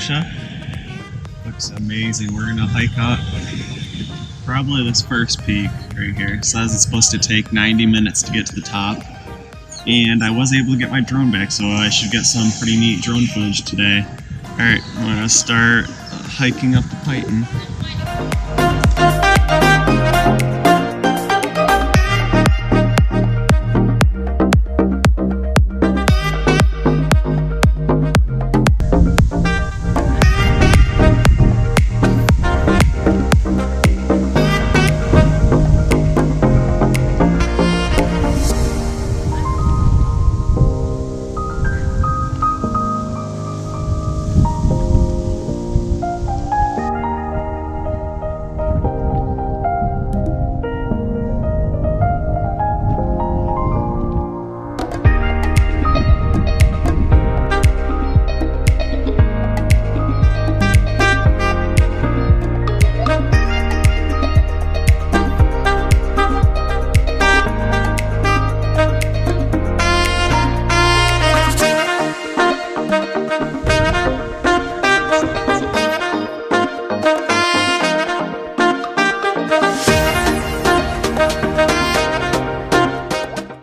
Lucia. Looks amazing. We're gonna hike up probably this first peak right here. It says it's supposed to take 90 minutes to get to the top. And I was able to get my drone back, so I should get some pretty neat drone footage today. Alright, I'm gonna start hiking up the Pigeon.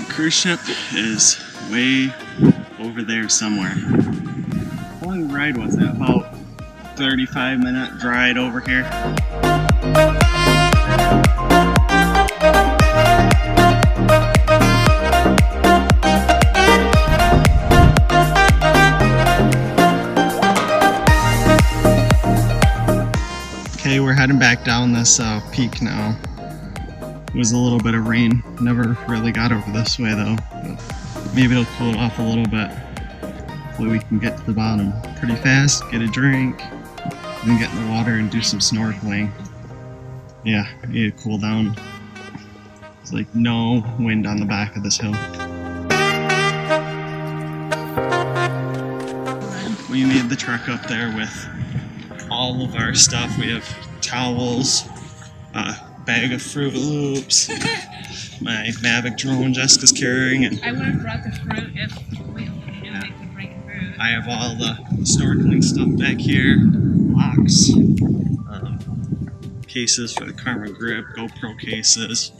Cruise ship is way over there somewhere. How long ride was it? About 35-minute ride over here. Okay, we're heading back down this peak now. It was a little bit of rain. Never really got over this way though. Maybe it'll cool off a little bit. Hopefully we can get to the bottom pretty fast, get a drink, then get in the water and do some snorkeling. Yeah, I need to cool down. There's like no wind on the back of this hill. We made the trek up there with all of our stuff. We have towels, bag of Fruit Loops, my Mavic drone Jessica's carrying, and I would have brought the fruit if we could bring fruit. I have all the snorkeling stuff back here, locks, cases for the camera grip, GoPro cases,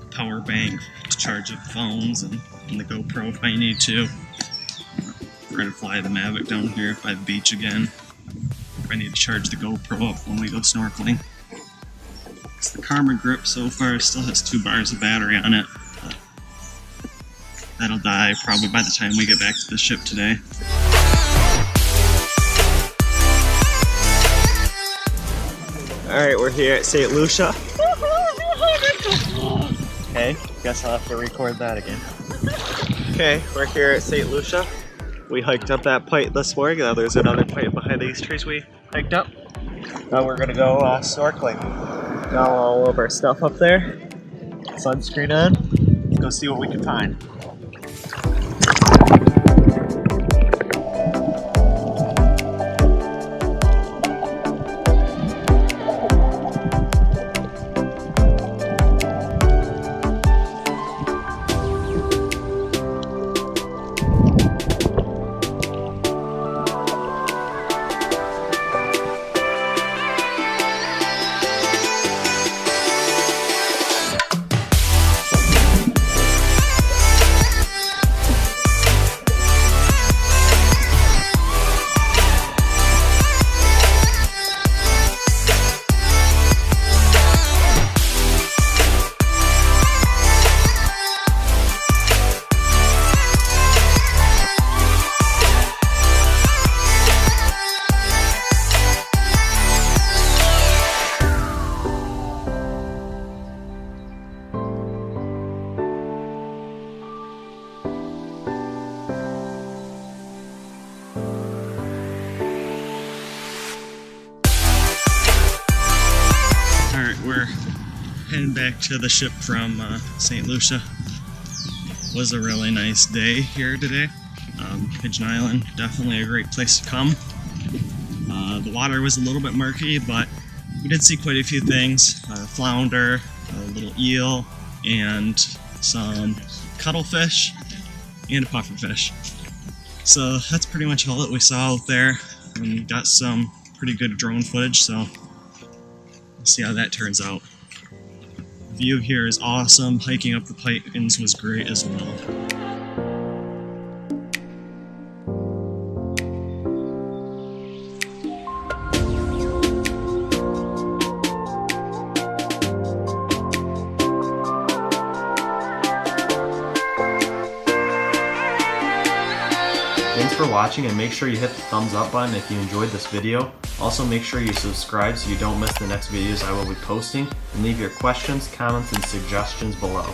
power bank to charge up phones and the GoPro if I need to. We're going to fly the Mavic down here by the beach again if I need to charge the GoPro up when we go snorkeling. The camera grip so far still has 2 bars of battery on it. That'll die probably by the time we get back to the ship today. Alright, we're here at St. Lucia. Okay, guess I'll have to record that again. Okay, we're here at St. Lucia. We hiked up that pipe this morning. Now there's another pipe behind these trees we hiked up. Now we're gonna go snorkeling. Got all of our stuff up there. Sunscreen on. Let's go see what we can find. We're heading back to the ship from St. Lucia. Was a really nice day here today. Pigeon Island, definitely a great place to come. The water was a little bit murky, but we did see quite a few things. A flounder, a little eel, and some cuttlefish, and a pufferfish. So that's pretty much all that we saw out there. and got some pretty good drone footage, so we'll see how that turns out. The view here is awesome. Hiking up the Pigeons was great as well. Thanks for watching, and make sure you hit the thumbs up button if you enjoyed this video. Also make sure you subscribe so you don't miss the next videos I will be posting, and leave your questions, comments, and suggestions below.